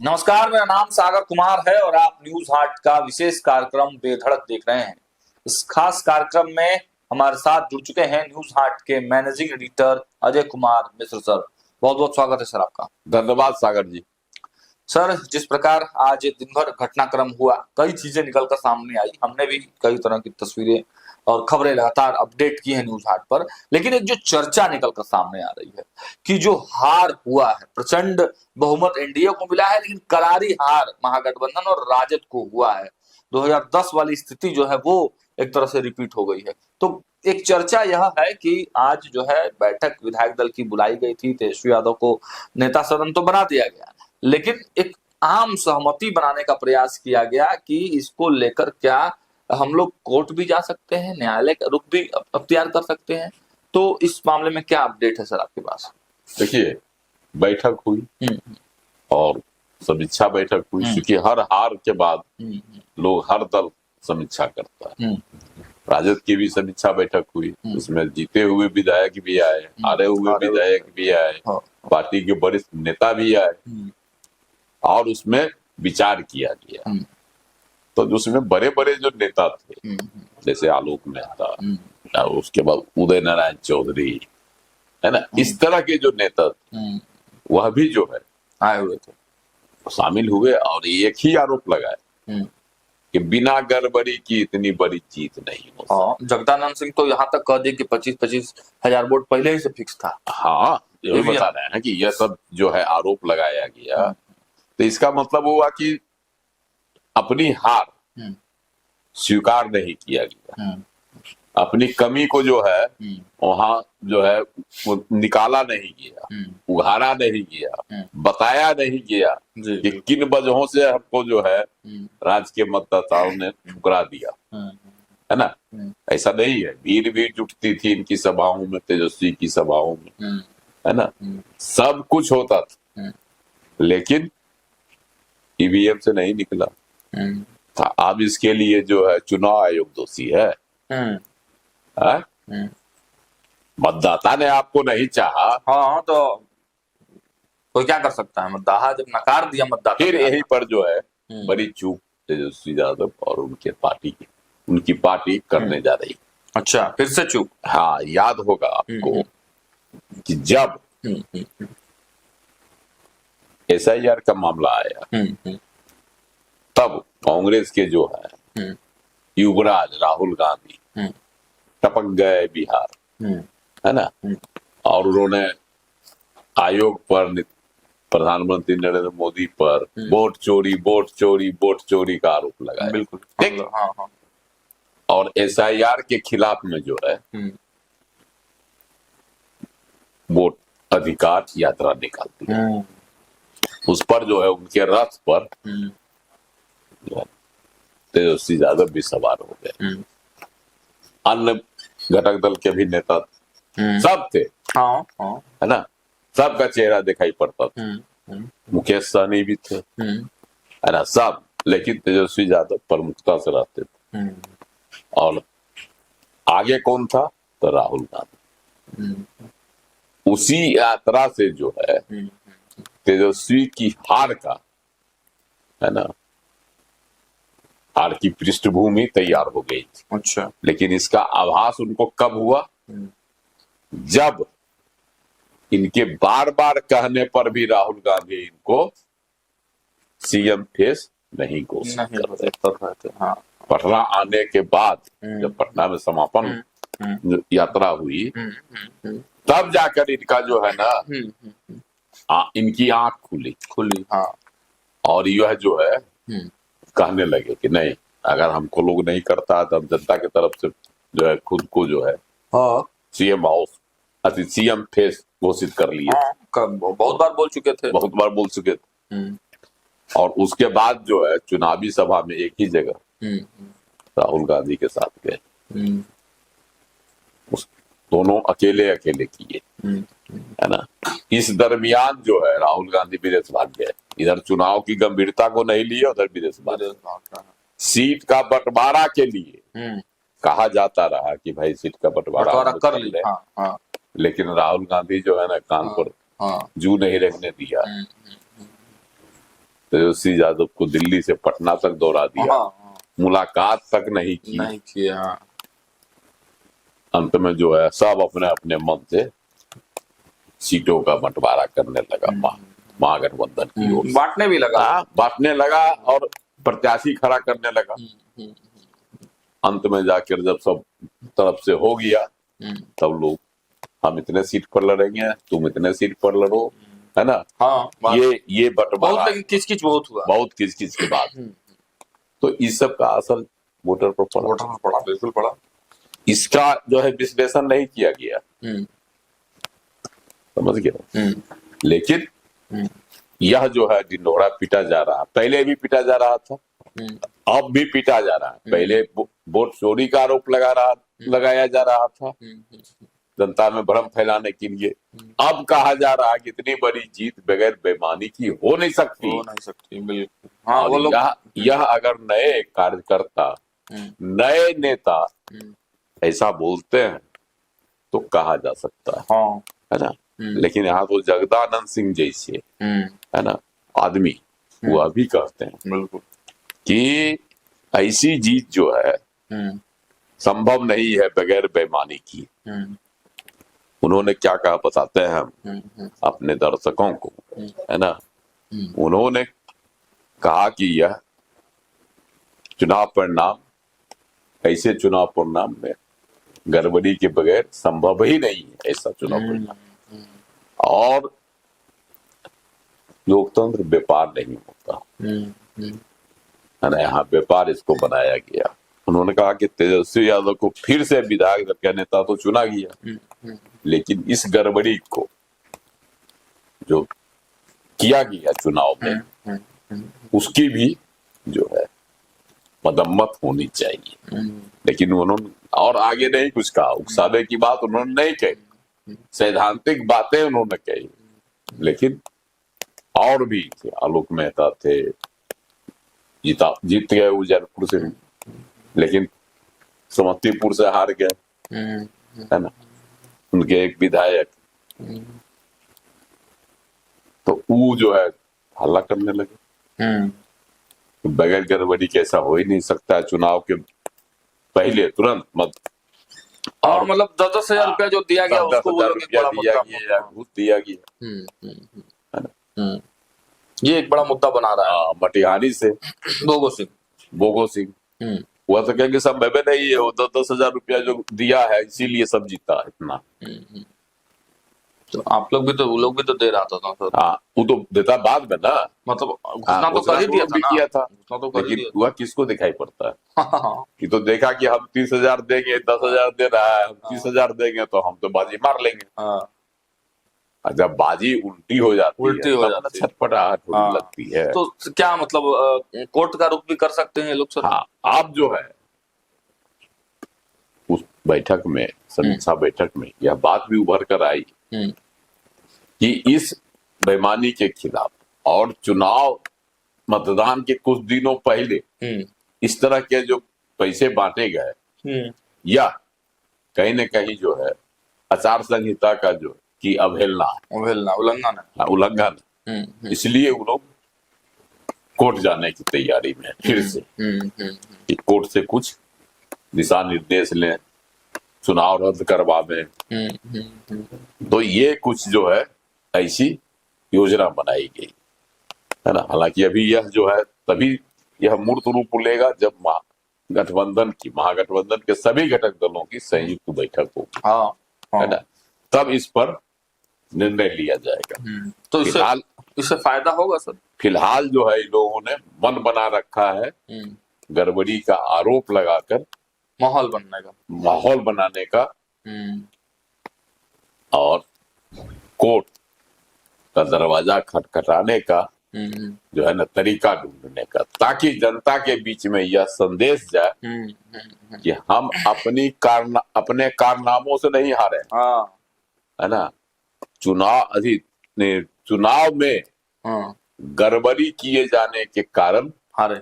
नमस्कार, मेरा नाम सागर कुमार है और आप न्यूज हाट का विशेष कार्यक्रम बेधड़क देख रहे हैं। इस खास कार्यक्रम में हमारे साथ जुड़ चुके हैं न्यूज हाट के managing editor Ajay Kumar Mishra sir. बहुत बहुत स्वागत है सर आपका। धन्यवाद सागर जी। सर, जिस प्रकार आज दिन भर घटनाक्रम हुआ, कई चीजें निकलकर सामने आई। हमने भी कई तरह की तस्वीरें और खबरें लगातार अपडेट की है न्यूज हाट पर, लेकिन एक जो चर्चा निकलकर सामने आ रही है कि जो हार हुआ है, प्रचंड बहुमत एनडीए को मिला है, लेकिन करारी हार महागठबंधन और राजद को हुआ है। 2010 वाली स्थिति जो है वो एक तरह से रिपीट हो गई है। तो एक चर्चा यह है कि आज जो है बैठक विधायक दल की बुलाई गई थी, तेजस्वी यादव को नेता सदन तो बना दिया गया, लेकिन एक आम सहमति बनाने का प्रयास किया गया कि इसको लेकर क्या हम लोग कोर्ट भी जा सकते हैं, न्यायालय का रुख भी अख्तियार कर सकते हैं। तो इस मामले में क्या अपडेट है सर आपके पास? देखिए, बैठक हुई और समीक्षा बैठक हुई, क्योंकि हर हार के बाद लोग हर दल समीक्षा करता है। राजद की भी समीक्षा बैठक हुई, उसमें जीते हुए विधायक भी आए, हारे हुए विधायक भी आए, पार्टी के वरिष्ठ नेता भी आए और उसमें विचार किया गया। तो उसमें बड़े बड़े जो नेता थे, जैसे आलोक मेहता और उसके बाद उदय नारायण चौधरी, है ना, इस तरह के जो नेता थे वह भी जो है आए हुए थे, शामिल हुए और एक ही आरोप लगाए कि बिना गड़बड़ी की इतनी बड़ी जीत नहीं हो सकती। जगदानंद सिंह तो यहाँ तक कह दिए कि 25-25 हजार वोट पहले ही से फिक्स था। हाँ, यही बता रहे हैं कि यह सब जो है आरोप लगाया गया, तो इसका मतलब हुआ कि अपनी हार स्वीकार नहीं किया गया, अपनी कमी को जो है वहां जो है वो निकाला नहीं गया, उघाड़ा नहीं गया, बताया नहीं गया कि किन वजहों से हमको जो है राज्य के मतदाताओं ने ठुकरा दिया, है ना। ऐसा नहीं है, भीड़ भी जुटती थी इनकी सभाओं में, तेजस्वी की सभाओं में, है ना, सब कुछ होता था, लेकिन ईवीएम से नहीं निकला था। अब इसके लिए जो है चुनाव आयोग दोषी है। मतदाता ने आपको नहीं चाहा, हाँ, तो कोई क्या कर सकता है? मतदाता जब नकार दिया मतदाता, फिर यहीं पर जो है बड़ी चूक तेजस्वी यादव और उनकी पार्टी करने जा रही। अच्छा, फिर से चूक? हाँ, याद होगा आपको कि जब SIR का मामला आया तब कांग्रेस के जो है युवराज राहुल गांधी टपक गए बिहार, है ना, और उन्होंने आयोग पर, प्रधानमंत्री नरेंद्र मोदी पर वोट चोरी का आरोप लगाया। बिल्कुल, ठीक। हाँ। और SIR के खिलाफ में जो है वोट अधिकार यात्रा निकालती है, उस पर जो है उनके रथ पर तेजस्वी यादव भी सवार हो गए, अन्य घटक दल के भी नेता सब थे, है ना, सबका चेहरा दिखाई पड़ता था, मुकेश सहनी भी थे, है ना, सब, लेकिन तेजस्वी यादव प्रमुखता से रहते थे। और आगे कौन था? तो राहुल गांधी। उसी यात्रा से जो है तेजस्वी की हार का, है ना, हार की पृष्ठभूमि तैयार हो गई थी। अच्छा, लेकिन इसका आभास उनको कब हुआ? जब इनके बार बार कहने पर भी राहुल गांधी इनको CM फेस नहीं घोषित कर रहे थे। हाँ, पटना आने के बाद जब पटना में समापन यात्रा हुई तब जाकर इनका जो है ना इनकी आंख खुली। हाँ, और यह जो है कहने लगे कि नहीं, अगर हमको लोग नहीं करता तो हम जनता की तरफ से जो है खुद को जो है CM फेस घोषित कर लिए। बहुत बार बोल चुके थे। और उसके बाद जो है चुनावी सभा में एक ही जगह राहुल गांधी के साथ गए, दोनों अकेले किए, है ना। इस दरमियान जो है राहुल गांधी विदेश भाग गए, इधर चुनाव की गंभीरता को नहीं लिए, उधर विदेश भाग। सीट का बंटवारा के लिए कहा जाता रहा कि भाई सीट का बंटवारा कर ले। हाँ। लेकिन राहुल गांधी जो है ना कान पर जू नहीं रखने दिया, तेजस्वी यादव को दिल्ली से पटना तक दौड़ा दिया, हाँ, मुलाकात तक नहीं की, नहीं किया। अंत में जो है सब अपने अपने मन से सीटों का बंटवारा करने लगा महागठबंधन की ओर से। बांटने भी लगा। बांटने लगा और प्रत्याशी खड़ा करने लगा। अंत में जाकर जब सब तरफ से हो गया तब लोग हम इतने सीट पर लड़ेंगे, तुम इतने सीट पर लड़ो, है ना। हाँ, ये बंटवारा बहुत, लेकिन किचकिच बहुत हुआ, बहुत किचकिच के बाद तो इस सब का असर वोटर पर पड़ा, बिल्कुल पड़ा। इसका जो है विश्लेषण नहीं किया गया, समझ गया। लेकिन यह जो है ढिंढोरा पीटा जा रहा, पहले भी पीटा जा रहा था, अब भी पीटा जा रहा है। पहले वोट चोरी का आरोप लगाया जा रहा था जनता में भ्रम फैलाने के लिए। अब कहा जा रहा है कि इतनी बड़ी जीत बगैर बेईमानी की हो नहीं सकती, बिल्कुल। हाँ, वो लोग यह अगर नए कार्यकर्ता, नए नेता ऐसा बोलते हैं तो कहा जा सकता है, हाँ, है ना। लेकिन यहाँ तो जगदानंद सिंह जैसे, है ना, आदमी वह भी कहते हैं बिल्कुल कि ऐसी जीत जो है संभव नहीं है बगैर बेईमानी की। उन्होंने क्या कहा बताते हैं हम अपने दर्शकों को, है ना। उन्होंने कहा कि यह चुनाव परिणाम, ऐसे चुनाव परिणाम में गड़बड़ी के बगैर संभव ही नहीं है ऐसा चुनाव परिणाम। और लोकतंत्र व्यापार नहीं होता, है ना। यहाँ व्यापार इसको बनाया गया। उन्होंने कहा कि तेजस्वी यादव को फिर से विधायक दल का नेता तो चुना गया, लेकिन इस गड़बड़ी को जो किया गया चुनाव में उसकी भी जो है मदम्मत होनी चाहिए। लेकिन उन्होंने और आगे नहीं कुछ कहा, उकसावे की बात उन्होंने नहीं कही, सैद्धांतिक बातें उन्होंने कही। लेकिन और भी थे, आलोक मेहता थे, जीत गए उजैरपुर से, लेकिन समस्तीपुर से हार गए, है ना, उनके एक विधायक। तो वो जो है हल्ला करने लगे, बगैर गड़बड़ी कैसा हो ही नहीं सकता है चुनाव के पहले तुरंत मत। और मतलब 10,000 रुपया जो दिया गया उसको वो लोग दिया गया, घूस दिया गया, है ना। ये एक बड़ा मुद्दा बना रहा है। मटिहानी से बोगो सिंह वह तो कहेंगे सब में नहीं है, वो 10,000 रुपया जो दिया है इसीलिए सब जीता इतना। तो आप लोग भी तो, वो लोग भी तो दे रहा था सर। हाँ, वो तो देता बाद में ना, मतलब घोषणा तो कर ही दिया था ना, किया था, तो कर लेकिन वह किसको दिखाई पड़ता है हाँ। कि तो देखा कि हम 30,000 देंगे, 10,000 दे रहा है, हम 30,000 देंगे तो हम तो बाजी मार लेंगे। हाँ। जब बाजी उल्टी हो जाती है छटपटाहट होने लगती है। तो क्या मतलब कोर्ट का रुख भी कर सकते हैं लोग सर? हाँ, आप जो है उस बैठक में, समीक्षा बैठक में यह बात भी उभर कर आई कि इस बेईमानी के खिलाफ और चुनाव मतदान के कुछ दिनों पहले इस तरह के जो पैसे बांटे गए या कहीं न कहीं जो है आचार संहिता का जो की उल्लंघन, इसलिए वो लोग कोर्ट जाने की तैयारी में फिर से कि कोर्ट से कुछ दिशा निर्देश लें, चुनाव रद्द करवावे। तो ये कुछ जो है ऐसी योजना बनाई गई, है ना। हालांकि अभी यह जो है तभी यह मूर्त रूप लेगा जब महागठबंधन के सभी घटक दलों की संयुक्त बैठक होगी, है ना, तब इस पर निर्णय लिया जाएगा। तो इससे फायदा होगा सर? फिलहाल जो है इन लोगों ने मन बना रखा है गड़बड़ी का आरोप लगाकर माहौल बनाने का और कोर्ट का दरवाजा खटखटाने का जो है ना तरीका ढूंढने का, ताकि जनता के बीच में यह संदेश जाए कि हम अपने कारनामों से नहीं हारे, है ना। चुनाव में गड़बड़ी किए जाने के कारण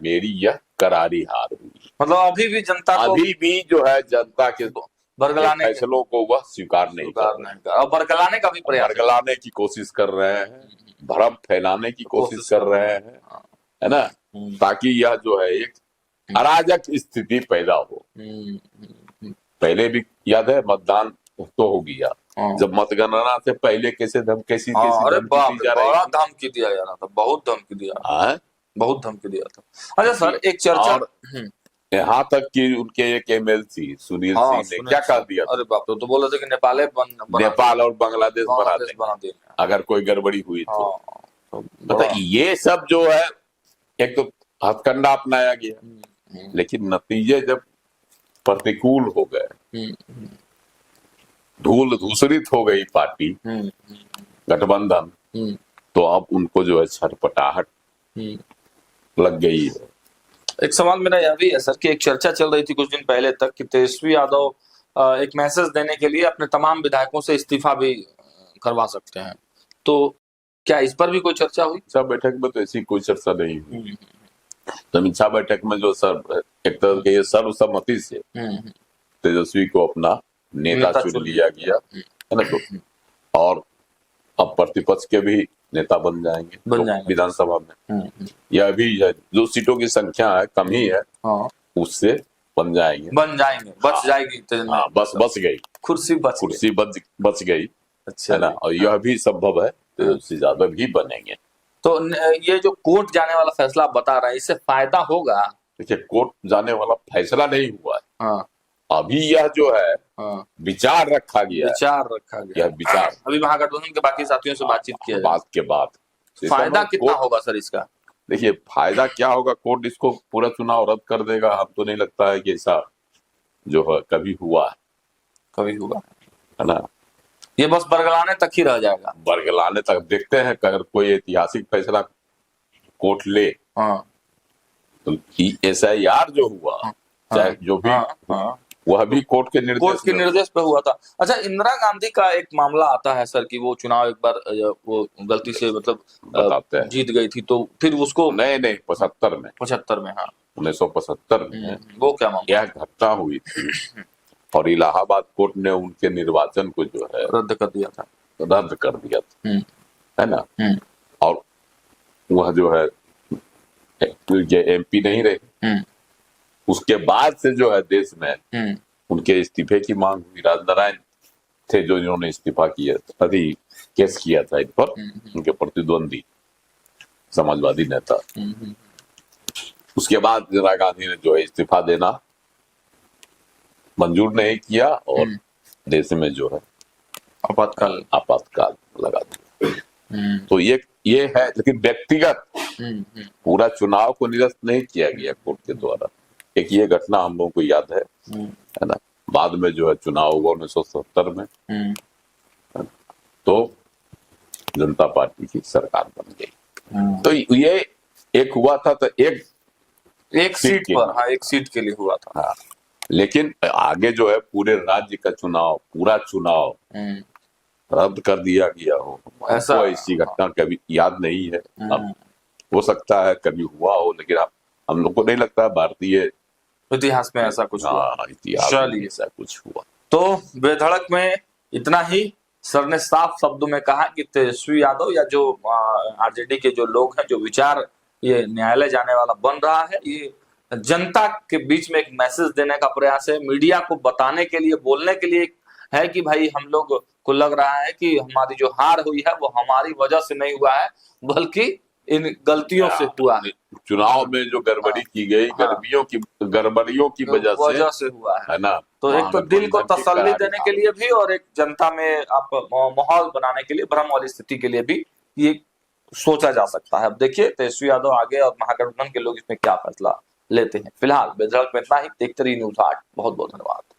मेरी यह करारी हार हुई। मतलब अभी भी जो है जनता के फैसलों को वह स्वीकार नहीं और बरगलाने का भी प्रयास, बरगलाने की कोशिश कर रहे हैं, भ्रम फैलाने की कोशिश कर रहे हैं, है ना, ताकि यह जो है एक अराजक स्थिति पैदा हो। पहले भी याद है मतदान तो हो गया, जब मतगणना से पहले कैसे कैसी अरे धमकी बाप दी रे, जा रही बड़ा थी। धमकी दिया जा रहा था, बहुत धमकी दिया, हाँ? बहुत धमकी दिया था। अच्छा सर, एक चर्चा, और यहाँ तक कि उनके एक MLC सुनील हाँ, सिंह ने क्या कह दिया था, अरे बाप रे, तो बोला था कि नेपाल और बांग्लादेश बना बना देंगे देंगे अगर कोई गड़बड़ी हुई तो। हाँ, तो मतलब ये सब जो है एक तो हथकंडा अपनाया गया, लेकिन नतीजे जब प्रतिकूल हो गए, धूल धूसरित हो गई पार्टी गठबंधन, तो अब उनको जो है छटपटाहट लग गई है। एक सवाल मेरा यह भी है सर कि एक चर्चा चल रही थी कुछ दिन पहले तक कि तेजस्वी यादव एक मैसेज देने के लिए अपने तमाम विधायकों से इस्तीफा भी करवा सकते हैं, तो क्या इस पर भी कोई चर्चा हुई? समीक्षा बैठक में तो ऐसी कोई चर्चा नहीं हुई। समीक्षा बैठक में जो सर एक तरह के सर्वसम्मति से तेजस्वी को अपना नेता चुन लिया गया है ना, तो और अब प्रतिपक्ष के भी नेता बन जाएंगे विधानसभा में। यह भी है, जो सीटों की संख्या है कम ही है, उससे बन जाएंगे बच जाएगी। हाँ, बस गई कुर्सी बच गई। अच्छा है ना, और यह भी संभव है तेजस्वी यादव भी बनेंगे। तो ये जो कोर्ट जाने वाला फैसला आप बता रहे हैं, इससे फायदा होगा? देखिए, कोर्ट जाने वाला फैसला नहीं हुआ है, हाँ, अभी यह जो है विचार रखा गया, यह विचार अभी महागठबंधन के बाकी साथियों से बातचीत किया बात के बाद फायदा कितना होगा सर इसका? देखिए, फायदा क्या होगा, कोर्ट इसको पूरा चुनाव रद्द कर देगा। हम तो नहीं लगता है कि ऐसा जो है कभी हुआ है ना, ये बस बरगलाने तक ही रह जाएगा। बरगलाने तक देखते हैं, अगर कोई ऐतिहासिक फैसला कोर्ट ले तो SIR जो हुआ, चाहे जो भी वह भी कोर्ट के निर्देश पे हुआ था। अच्छा, इंदिरा गांधी का एक मामला आता है सर कि वो चुनाव एक बार वो गलती से मतलब जीत गई थी, तो फिर उसको नहीं 75 में 1975 में वो क्या मामला, यह घटना हुई थी और इलाहाबाद कोर्ट ने उनके निर्वाचन को जो है रद्द कर दिया था, है ना, और वह जो है MP नहीं रहे। उसके बाद से जो है देश में उनके इस्तीफे की मांग हुई। राजनारायण थे जो इन्होंने इस्तीफा किया था, केस किया था इन पर, उनके प्रतिद्वंदी समाजवादी नेता। उसके बाद इंदिरा गांधी ने जो है इस्तीफा देना मंजूर नहीं किया और देश में जो है आपातकाल लगा दिया। तो ये है, लेकिन व्यक्तिगत पूरा चुनाव को निरस्त नहीं किया गया कोर्ट के द्वारा। एक ये घटना हम लोगों को याद है ना, बाद में जो है चुनाव हुआ 1970 में, तो जनता पार्टी की सरकार बन गई। तो ये एक हुआ था, तो एक सीट के लिए हुआ था। हाँ, लेकिन आगे जो है पूरे राज्य का चुनाव, पूरा चुनाव रद्द कर दिया गया हो, ऐसा ऐसी घटना कभी याद नहीं है। अब हो सकता है कभी हुआ हो, लेकिन हम लोग को नहीं लगता भारतीय इतिहास में ऐसा कुछ हुआ। इतिहास में ऐसा कुछ हुआ। तो बेधड़क में इतना ही। सर ने साफ शब्दों में कहा कि तेजस्वी यादव या जो RJD के जो लोग हैं, जो विचार ये न्यायालय जाने वाला बन रहा है, ये जनता के बीच में एक मैसेज देने का प्रयास है, मीडिया को बताने के लिए, बोलने के लिए है कि भाई हम लोग को लग रहा है कि हमारी जो हार हुई है वो हमारी वजह से नहीं हुआ है, बल्कि इन गलतियों से हुआ है। चुनाव में जो गड़बड़ी की गई, गड़बड़ियों की वजह से हुआ है ना। तो एक तो दिल को तसल्ली देने के लिए भी, और एक जनता में आप माहौल बनाने के लिए, भ्रम वाली स्थिति के लिए भी ये सोचा जा सकता है। अब देखिए तेजस्वी यादव आगे और महागठबंधन के लोग इसमें क्या फैसला लेते हैं। फिलहाल बेधड़क में इतना ही। देखते रहिए न्यूज़ 8। बहुत बहुत धन्यवाद।